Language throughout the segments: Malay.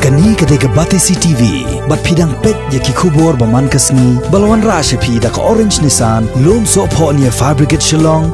Kani ketika Batesi TV, bat pidang pet yaki kubur baman kasni, balawan rasha pi da ka orange nisan, lom so po niya fabricate shillong.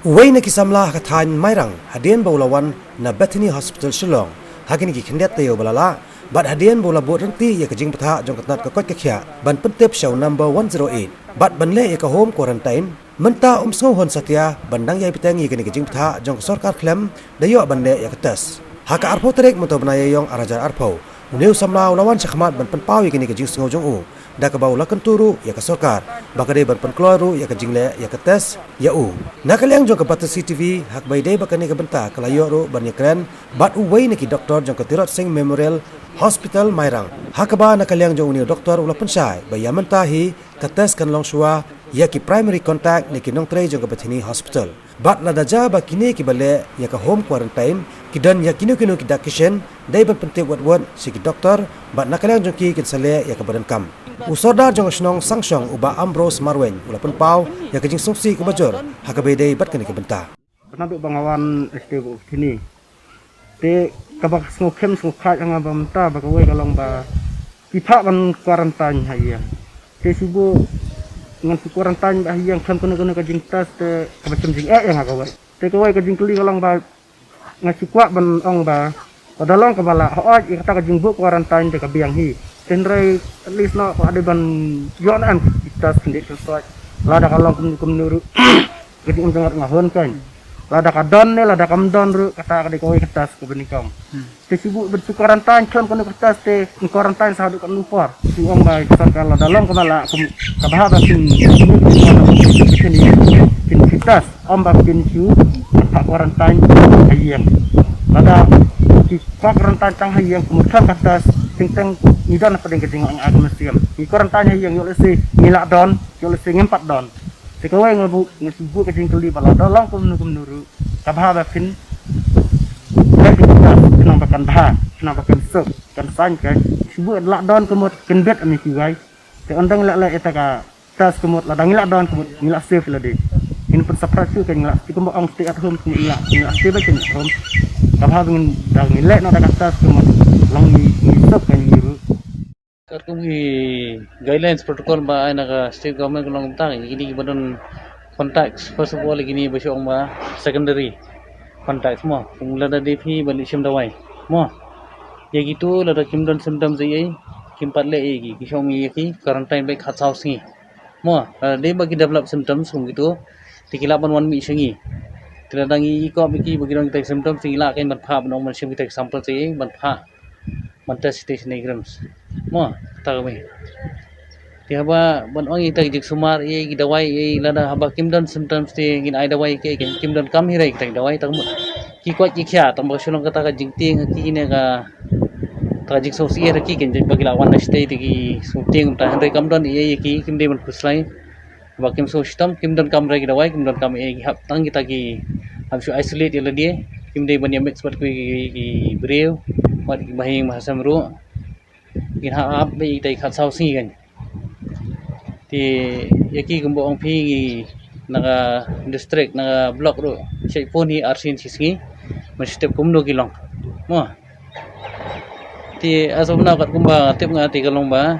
Way na kisamla hakatain mairang hadian baulawan na Bethany Hospital Shillong. Hagin ki kendet tayo balala, bat hadian baula buat renti ya kajing petha jong katnat ka kot kakya, ban pentep show number 108. Bat banle ya ka home quarantine, menta sngauhon satya bandang yai pitang ya kajing petha jong sarkar klem dayo banle ya ketas. Haka arpo terek moto banaya yong arajar arpo. Uneu samla ulawan sakmat ban penpau ya kajing sngau jong u. Da ka baula kenturu ya ka sorkar bakade ban penkloru ya ka jingle ya ka tes ya u nakaliang jong ka Batesi TV hak bai dei bakane ka benta kalayo ru ban yakren bat u wei neki doktor jong ka Tirot Singh Memorial Hospital Mairang hakaba nakaliang jong uni doktor ula pensai bai yamenta hi ka tes kan long shua ya ki primary contact neki nong trei jong ka Bethany Hospital bat la daja ba kini ki bale ya ka home quarantine kidan ya kinu ki dakishen dei ban pente wat si ki doktor bat nakaliang jong ki sale ya ka badan kam Usoda jong snong sangshong uba Ambrose Marwen ulapun pau ya kajing sungsi ku bajor hakabede bat kani kebenta penabuk bangawan STB sini te kabak smokem smokat yang abamta bakawai kalong ba pipa ban quarantine hayang te subu ngan su quarantine ba hayang kan kono kajing tas te kabacem jing yang hakawai te kawai kajing keli kalong ba ngasi kuat ban ong ba padalong kabala hoaj ikata kajing bu quarantine te kabiang hi Tenrai at least na ada ban yonan kita sendiri sesuai lada kalau kum nuru jadi untung ngahon kan lada kadon ne lada kamdon ru kata kadi koi kertas ke benikam te sibuk bertukaran tan kan kono kertas te kuarantain sahadu kan lumpur tuang bai kesan kala dalam kemala kum kabahaba tin kertas ombak bin cu tak kuarantain hayang lada di kuarantain tang hayang kemudian kertas ting nidan apa dengan kecing ang agama siam. Ikoran tanya yang yolesi ngilak don, yolesi ngempat don. Sekawai ngesubu kecing keli bala dalang kum nuru. Kabah bakin. Baik kita kenang bakan bah, kenang bakan sok, kan san kan. Subu lak don kemut kenbet ami kiwai. Te ondang lak eta ka tas kemut ladang ngilak don kemut ngilak safe lade. Ini pun separatu kan ngilak tikum ong stay at home ngilak safe bakin home. Kabah dengan dang ngilak na dakat tas kemut lang ngisok kan ngiru. Kami guidelines protocol ba ay naka state government ko lang tang ini badon contacts first of all gini basyong ba secondary contacts mo kung lada DP balik sim dawai mo ya gitu lada kimdon symptoms ay kimpat le ay gisyong mi ki quarantine baik khatsau singi mo de bagi develop symptoms kung gitu tikilapan wan mi singi tiladangi ko biki bagi dong kita symptoms tingila kay matpha banong man sim kita sample say matpha mantas station grams mo tahu me tiaba ban ong ita jik sumar ye gidawai ye lada haba kimdan symptoms ti gin ai dawai ke kimdan kam hirai kita dawai tamu ki kwat ki kya tam basulong kata ka jingting ki ne ka ta jik so si ki ken bagi lawan na stay ti shooting ta handai kamdan ye ki kimde man khuslai haba kim so system kimdan kam rai gidawai kimdan kam ye hap tang kita ki ham su isolate ye ladie kimde ban ye mix bat ki breu mat bahing bahasa meru kin ha ap be tai khatsau si kan ti yaki gumbo ong phi naga district naga block ro sei pon hi arsin sisgi mesti kumno kilong mo ti asomna kat kumba tip ngati kalong ba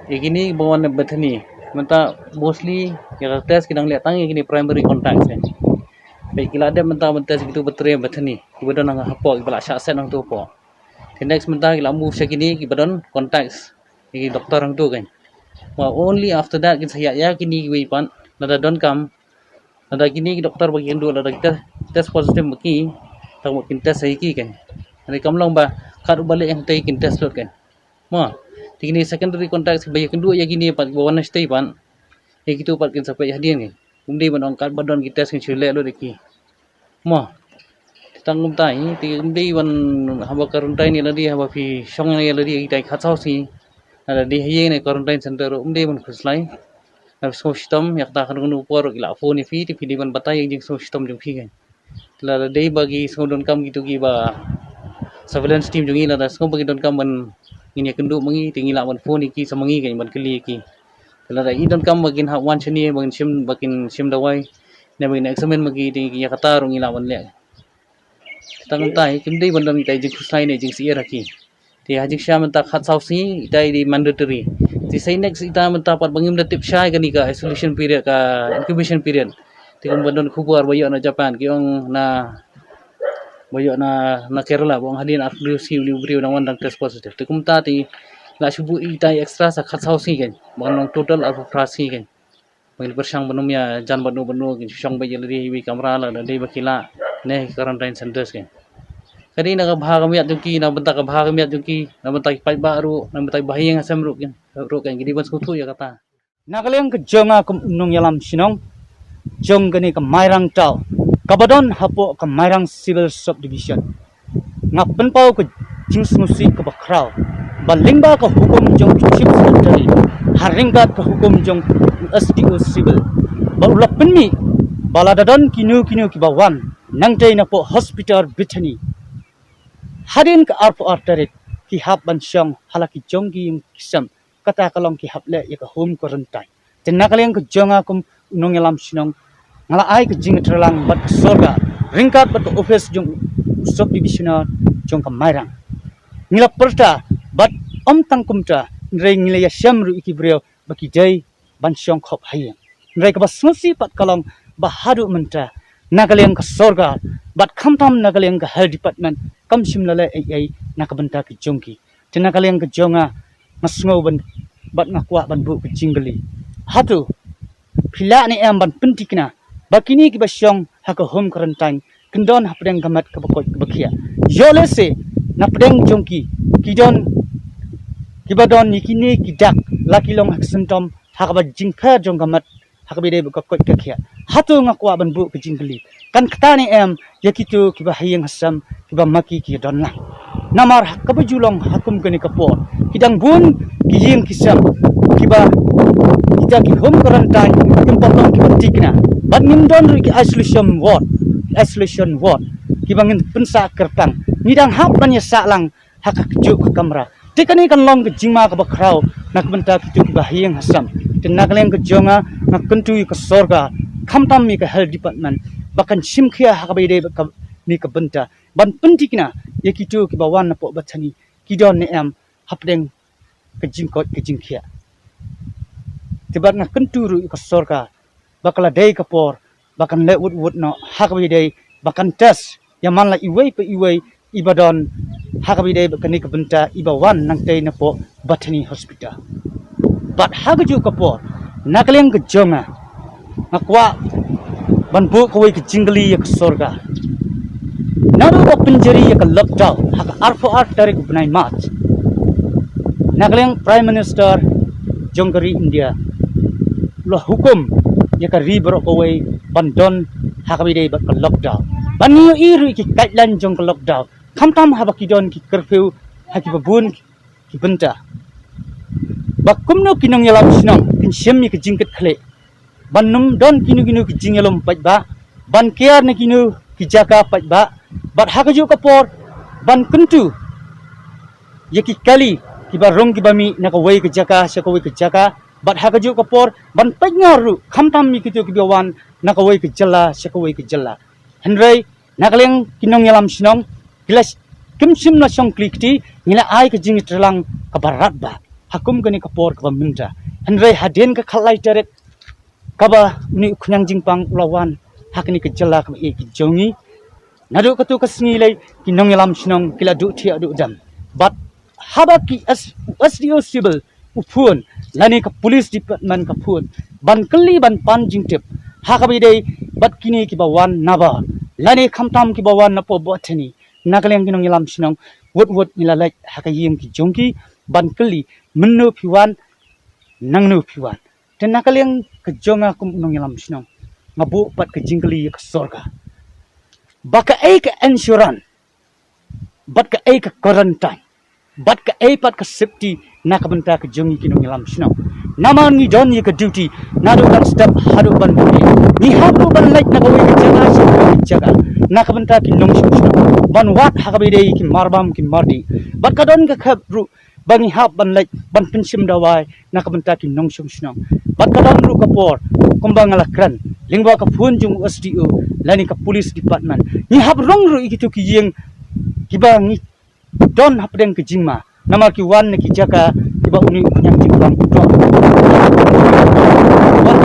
yakini bawan Bethany menta mostly ya tes kidang le tang yakini primary contact kan baik kila ada menta tes gitu betre Bethany kemudian nang hapo ibala sya set nang tu po next menta kila move sakini kibadon contacts iki doktor ang tu kan well, only after that kin saya yakini wi pan nada don kam nada kini doktor bagi ndu nada kita test positive maki tang kin test sai ki kan ani kamlong ba kadu balik yang tai kin test lot kan mo tingni secondary contacts bayi kendu yakini pat bawan stay pan gitu pat kin sampai hadian kan umdi ban ongkat badon kita test kin chule lo deki mo tangum tai ti umdi ban haba quarantine ni ladi haba fi song ni ladi kita khatsau si ada di hiye ni quarantine center umdi ban khuslai ab so system yak ta kan upor ila phone fi ti di ban batai jing so system jung fi kan la dei bagi so don kam gitu gi ba surveillance team jungi la so bagi don kam ban ini kendu mengi tingi la ban phone ki samangi kan ban keli ki la da i don kam bagin ha wan chini bagin sim dawai ne bagin examine magi tingi ya kata rung ila ban le tang tai kim dei bandon tai jing khuslai ne jing si raki ti hajik sha menta khat sau si tai di mandatory ti sai next ita menta pat bangim da tip shai kani ka isolation period ka incubation period ti kum bandon khubur bayo na Japan ki ong na bayo na Kerala bong hadin aklu si liu na wan test positive ti kum ta ti la shubu ita extra sa khat sau si kan bang total alpha frasi kan bang bersang banum ya jan banu ki shong bayo di wi kamera la dei bakila ne quarantine centers kan kadi na kabha kami at ki na benta kabha kami at ki na benta pai baru na benta bahiyang asam ru kan gidi ban skutu ya kata Nagaleng ke jonga ke nung yalam sinong jong gani ke mairang tau kabadon hapo ke mairang civil subdivision ngapen pau ke jings musi ke bakrau balingba ke hukum jong chief secretary haringkat ke hukum jong SDO civil balulak penmi baladadon kinu ki bawan nangtai na po hospital Bethany hadin ke arpo arterit ki hap ban syong halaki jonggi yung kisam kata kalong ki hap le ya ke home quarantine tenakaleng ke jonga kum nung yalam sinong ngala ai ke jing terlang bat ke sorga ringkat bat ke office jong subdivisional jong ke mairang ngila perta bat om tangkumta nrei ngila ya syamru iki brio baki jai ban syong khop hayang nrei ke basmusi pat kalong bahadu menta nakaleng ke sorga bat kamtam nakaleng ke health department kam simlale ai nakabenta ke jongki tenakaleng ke jonga masngo ban bat ngakwa ban bu ke jinggali hatu pila ni am ban pentikna bakini ki basyong haka home quarantine kendon hapdeng gamat ke bakot ke bakia yolese napdeng jongki kidon kibadon nikini kidak laki long hak symptom haka ba jingka jong gamat haka bide bakot ke kia hatu ngakwa ban bu ke jinggali kan ketani am yakitu kiba hayang hasam kiba maki ki don lah namar kabajulong hakum gani kapor kidang bun kijing kisam kiba kita ki home quarantine tempatong kiba tikna bat ngindon ri ki isolation ward kiba ngin pensa kertang nidang hap ban ya salang haka kejuk ke kamera tikani kan long ke jingma ke bakrau nak benta kitu kiba hayang hasam tenakleng ke jonga nak kentu ke sorga kamtam mi ke health department bahkan simkhia hakabai ni ke benta ban pentikna yakitu ki bawan na po Bethany kidon ne am hapdeng ke jingkhia tibat na kenturu ke sorga bakala dei kapor bakan le wud no hakabai dei bakan tes yaman la iwei pe iwei ibadon hakabai dei bakan ni ke benta ibawan nang tei na po Bethany hospital bat hagaju kapor nakleng ke jonga akwa ban bu kawai ke jingli ya ke sorga naru ka penjari ya ke lockdown haka arfo art tarik benai march nagleng prime minister jongkari India lo hukum ya ke riber kawai bandon haka bidai bat ke lockdown banio iru ki guideline jong ke lockdown kamtam haba kidon ki curfew haki babun ki benta bakumno kinong yalam sinong kin syem ke jingket khle banum don kinu ki jingelom pajba ban kiar ne kinu ki jaga pajba bat hakaju kapor ban kentu yaki kali ki barong ki bami na kawai ke jaga sakawai ke jaga bat hakaju kapor ban pajngaru khamtam mi kitu ki bawan na kawai ke jalla sakawai ke jalla henrei nakaleng kinong yalam sinong gilas kimsim na song klikti ngila ai ke jingi terlang kabarat ba hakum gani kapor ka minta henrei haden ka khalai taret kaba ni kunyang jingpang lawan hakni ke jala ka e ki jongi nadu katu kasngi lai kinong yalam sinong kila du thia du dam but haba ki SDO civil upun lani ka police department ka pun ban kali ban pan jingtip hakabi dei bat kini ki bawan naba lani khamtam ki bawan na po Bethany nakaleng kinong yalam sinong wot nilalai hakayim ki jongi ban kali mennu piwan nangnu piwan dan nakaleng ke jonga kum nong yalam sinong ngabu pat ke jingli ke sorga baka ai ke insurance bat ke ai ke quarantine bat ke ai pat ke safety nakabenta ke jongi kinong yalam sinong naman ni don ye ke duty nado kan step hadu ban bumi ni habu ban like na kawai ke jaga nakabenta ki nong sinong ban wat hakabide ki marbam ki mardi bat kadon ke khabru bangi hap ban like ban pensim dawai nakabenta ki nong sinong bat kadon ru kapor kumbang alakran lingwa ka phun jung SDO lani ka police department ni hap rong ru ikitu ki yeng kiba ngi don hapdeng ke jingma nama ki wan ki jaka kiba uni nyam jingkram do wan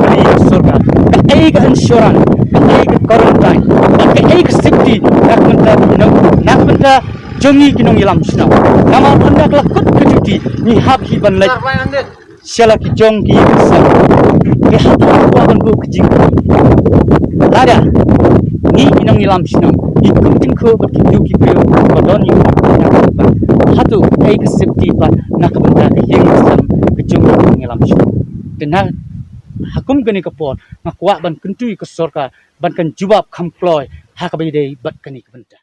ki surga ka ai ga insurance ka ai ga quarantine ka ai ga safety nak benda jongi kinong ilam sino nama benda kelakut kejuti ni hab hi ban lai siala ki jong ki sel ke hab wa ban bu kejing lada ni inong ilam sino ikum ting ko bat ki ki pyo badon yu hatu ai ka safety ban nak benda ke hing sam ke jong ki ilam sino tena hakum gani kapor ngakwa ban kentui ke sorka ban kan jubab kamploy hakabai dei bat kani benda